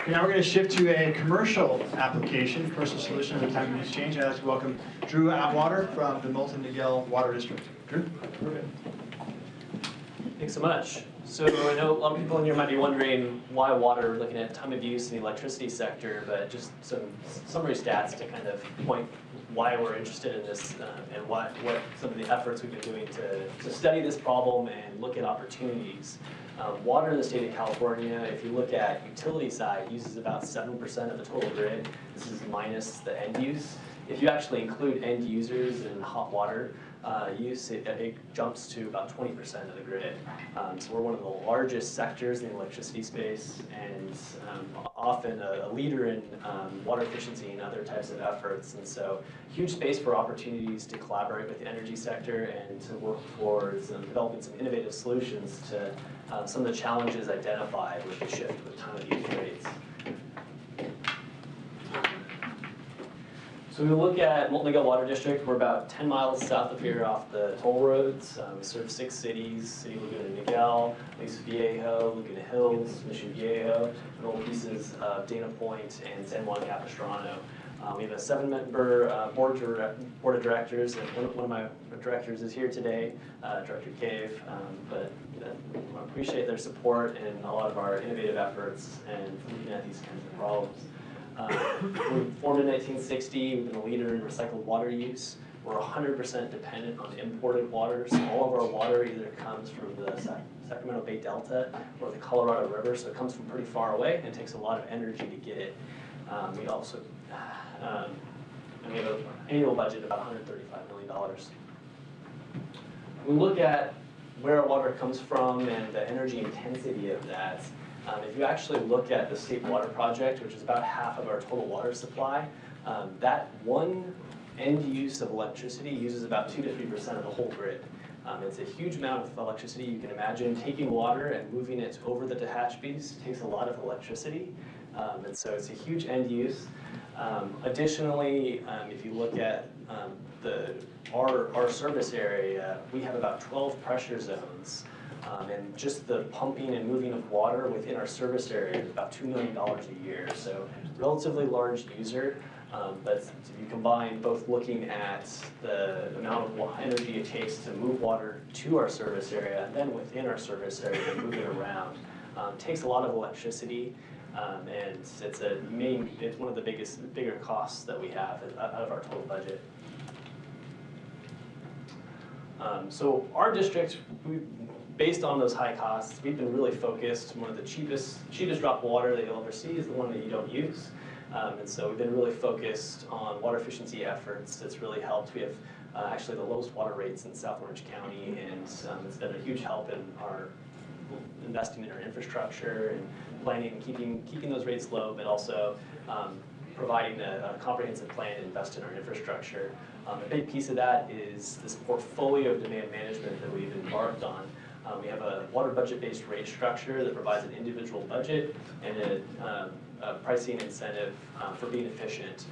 Now we're going to shift to a commercial application, commercial solution of the time of use change. I'd like to welcome Drew Atwater from the Milton Niguel Water District. Drew? Thanks so much. So I know a lot of people in here might be wondering why water. We're looking at time of use in the electricity sector, but just some summary stats to kind of point why we're interested in this and what some of the efforts we've been doing to study this problem and look at opportunities. Water in the state of California, if you look at utility side, uses about 7% of the total grid. This is minus the end use. If you actually include end users and hot water use, it jumps to about 20% of the grid. So we're one of the largest sectors in the electricity space and often a leader in water efficiency and other types of efforts. And so huge space for opportunities to collaborate with the energy sector and to work towards developing some innovative solutions to some of the challenges identified with the shift with time of use rates. So we look at Milton Niguel Water District. We're about 10 miles south of here off the toll roads. We serve 6 cities: City Laguna Niguel, Aliso Viejo, Laguna Hills, Mission Viejo, and little pieces of Dana Point and San Juan Capistrano. We have a 7-member board of directors, and one of my directors is here today, Director Cave, but I appreciate their support in a lot of our innovative efforts and looking at these kinds of problems. We were formed in 1960. We've been a leader in recycled water use. We're 100% dependent on imported water, so all of our water either comes from the Sacramento Bay Delta or the Colorado River, so it comes from pretty far away and it takes a lot of energy to get it. We also we have an annual budget of about $135 million. We look at where our water comes from and the energy intensity of that. If you actually look at the State Water Project, which is about half of our total water supply, that one end use of electricity uses about 2 to 3% of the whole grid. It's a huge amount of electricity. You can imagine taking water and moving it over the Tehachapi's takes a lot of electricity, and so it's a huge end use. Additionally, if you look at our service area, we have about 12 pressure zones. And just the pumping and moving of water within our service area is about $2 million a year. So relatively large user, but if you combine both looking at the amount of energy it takes to move water to our service area and then within our service area to move it around, it takes a lot of electricity. And it's one of the bigger costs that we have out of our total budget. So our district, based on those high costs, we've been really focused. One of the cheapest drop of water that you'll ever see is the one that you don't use. And so we've been really focused on water efficiency efforts. It's really helped. We have actually the lowest water rates in South Orange County, and it's been a huge help in our investing in our infrastructure and planning and keeping those rates low, but also providing a comprehensive plan to invest in our infrastructure. A big piece of that is this portfolio of demand management that we've embarked on. We have a water budget-based rate structure that provides an individual budget and a pricing incentive for being efficient.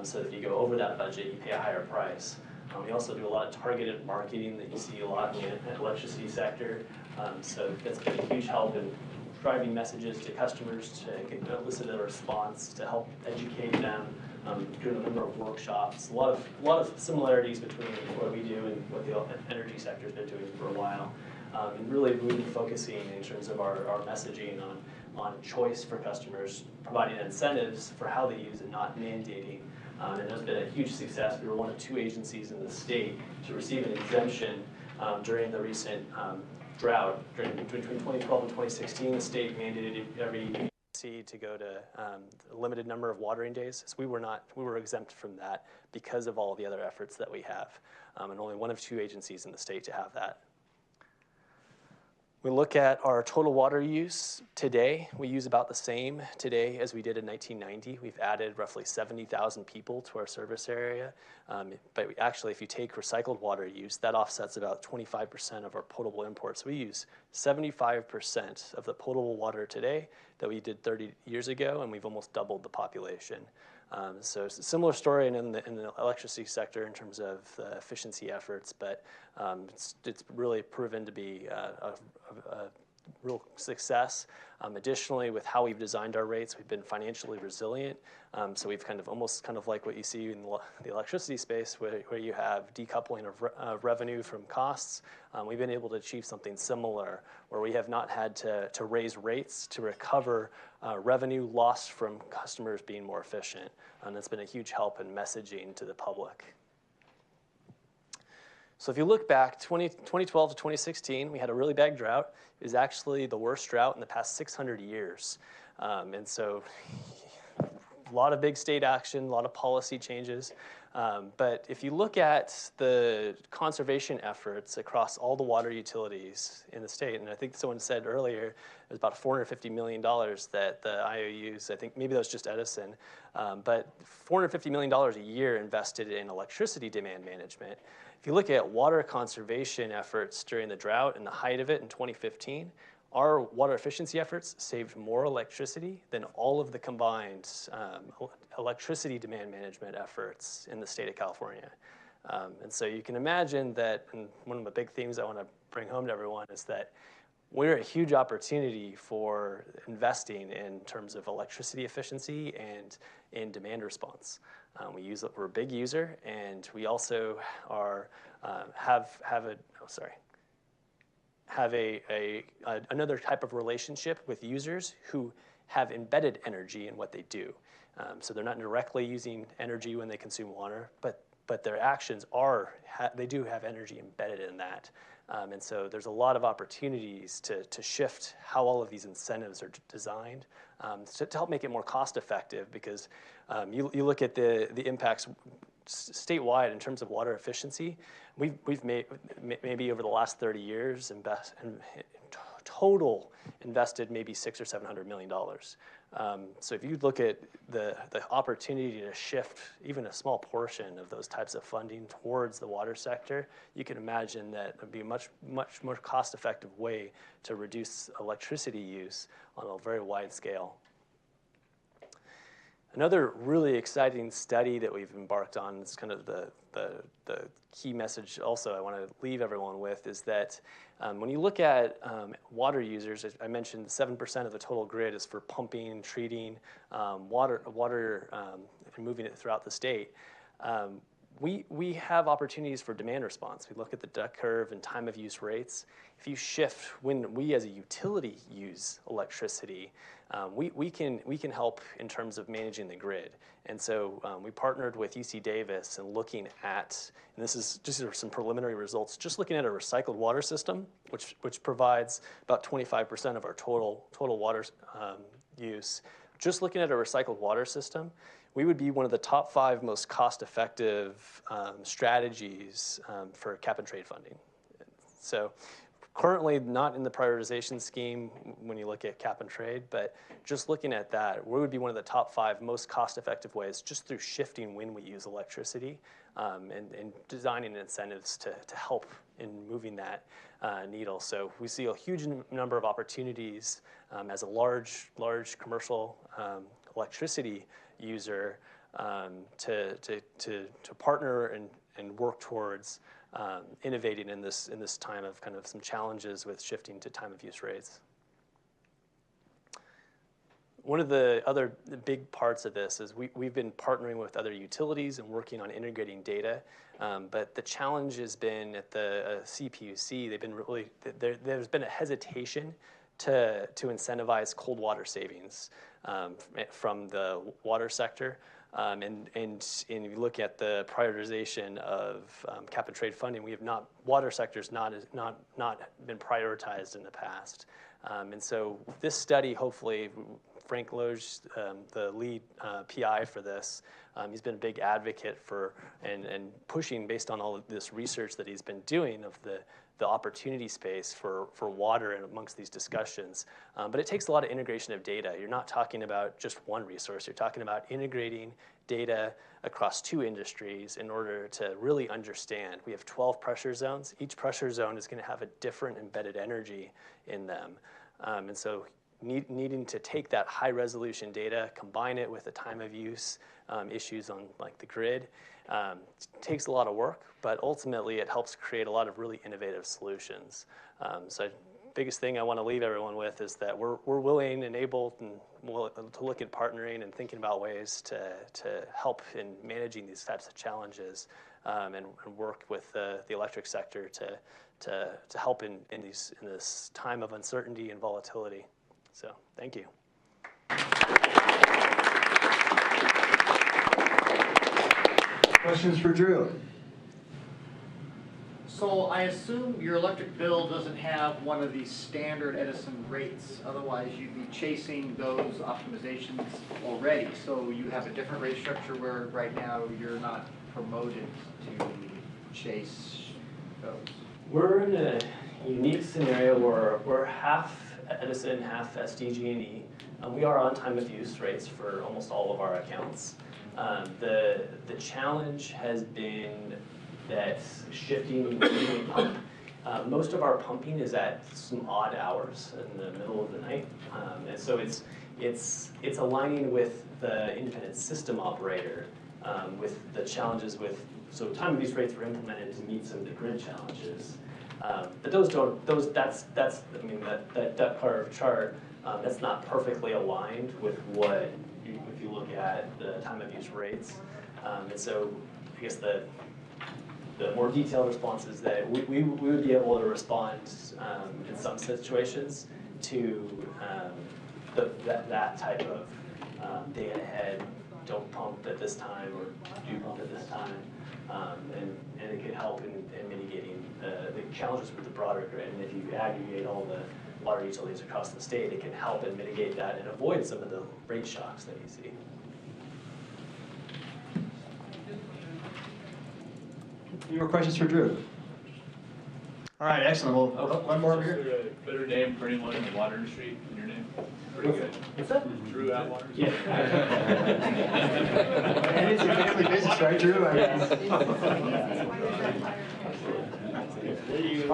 So if you go over that budget, you pay a higher price. We also do a lot of targeted marketing that you see a lot in the electricity sector. So that's been a huge help in driving messages to customers to elicit a response, to help educate them, doing a number of workshops. A lot of similarities between what we do and what the energy sector has been doing for a while. And really focusing in terms of our messaging on choice for customers, providing incentives for how they use it, not mandating. And there's been a huge success. We were one of 2 agencies in the state to receive an exemption during the recent drought. Between 2012 and 2016, the state mandated every agency to go to a limited number of watering days. So we were exempt from that because of all the other efforts that we have. And only one of 2 agencies in the state to have that. We look at our total water use today. We use about the same today as we did in 1990. We've added roughly 70,000 people to our service area. But actually, if you take recycled water use, that offsets about 25% of our potable imports. We use 75% of the potable water today that we did 30 years ago, and we've almost doubled the population. So it's a similar story in the electricity sector in terms of efficiency efforts, but it's really proven to be a real success. Additionally, with how we've designed our rates, we've been financially resilient. So we've almost like what you see in the electricity space, where you have decoupling of revenue from costs. We've been able to achieve something similar, where we have not had to raise rates to recover revenue lost from customers being more efficient. And that's been a huge help in messaging to the public. So if you look back, 2012 to 2016, we had a really bad drought. It was actually the worst drought in the past 600 years. And so a lot of big state action, a lot of policy changes. But if you look at the conservation efforts across all the water utilities in the state, and I think someone said earlier, it was about $450 million that the IOUs, I think maybe that was just Edison, but $450 million a year invested in electricity demand management. If you look at water conservation efforts during the drought and the height of it in 2015, our water efficiency efforts saved more electricity than all of the combined electricity demand management efforts in the state of California. And so you can imagine that, and one of the big themes I want to bring home to everyone is that we're a huge opportunity for investing in terms of electricity efficiency and in demand response. We're a big user, and we also are have another type of relationship with users who have embedded energy in what they do. So they're not directly using energy when they consume water, but their actions they do have energy embedded in that. And so there's a lot of opportunities to shift how all of these incentives are designed to help make it more cost effective, because you look at the impacts statewide in terms of water efficiency. We've made maybe over the last 30 years total invested maybe $600 or $700 million. So if you look at the opportunity to shift even a small portion of those types of funding towards the water sector, you can imagine that it would be a much more cost-effective way to reduce electricity use on a very wide scale. Another really exciting study that we've embarked on, it's kind of the key message also I want to leave everyone with, is that when you look at water users, as I mentioned, 7% of the total grid is for pumping, treating water and moving it throughout the state. We have opportunities for demand response. We look at the duck curve and time of use rates. If you shift when we as a utility use electricity, we can help in terms of managing the grid. And so we partnered with UC Davis and looking at, and these are some preliminary results, just looking at a recycled water system, which provides about 25% of our total water use. Just looking at a recycled water system, we would be one of the top 5 most cost-effective strategies for cap and trade funding. So currently not in the prioritization scheme when you look at cap and trade, but just looking at that, we would be one of the top 5 most cost-effective ways just through shifting when we use electricity and designing incentives to help in moving that needle. So we see a huge number of opportunities as a large commercial electricity user to partner and work towards innovating in this time of kind of some challenges with shifting to time of use rates. One of the other big parts of this is we've been partnering with other utilities and working on integrating data, but the challenge has been at the CPUC, there's been a hesitation to incentivize cold water savings from the water sector. And if you look at the prioritization of cap and trade funding, water sector's not been prioritized in the past. And so this study, hopefully, Frank Loge, the lead PI for this, he's been a big advocate for and pushing based on all of this research that he's been doing of the opportunity space for water and amongst these discussions. But it takes a lot of integration of data. You're not talking about just one resource. You're talking about integrating data across 2 industries in order to really understand. We have 12 pressure zones. Each pressure zone is going to have a different embedded energy in them. And so needing to take that high resolution data, combine it with the time of use issues on like the grid, takes a lot of work, but ultimately it helps create a lot of really innovative solutions. So biggest thing I want to leave everyone with is that we're willing and able and to look at partnering and thinking about ways to help in managing these types of challenges, and work with the electric sector to help in this time of uncertainty and volatility. So thank you. Questions for Drew? So I assume your electric bill doesn't have one of these standard Edison rates, otherwise you'd be chasing those optimizations already. So you have a different rate structure where right now you're not promoted to chase those. We're in a unique scenario where we're half Edison, half SDG&E. We are on time of use rates for almost all of our accounts. The challenge has been that shifting between pump. Most of our pumping is at some odd hours in the middle of the night, and so it's aligning with the independent system operator with the challenges with. So time of use rates were implemented to meet some of the grid challenges, but that's I mean that duck carve chart that's not perfectly aligned with what if you look at the time of use rates, and so I guess the more detailed response is that we would be able to respond in some situations to that type of day ahead, don't pump at this time or do pump at this time, and it could help in mitigating the challenges with the broader grid. And if you aggregate all the water utilities across the state, it can help and mitigate that and avoid some of the rate shocks that you see. Any more questions for Drew? All right, excellent. Well, one more over here. Is there a better name for anyone in the water industry in your name? Pretty good. What's that? Drew Atwater? Yeah. And it's your family business, right, Drew? All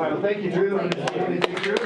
right, well, thank you, Drew. Drew.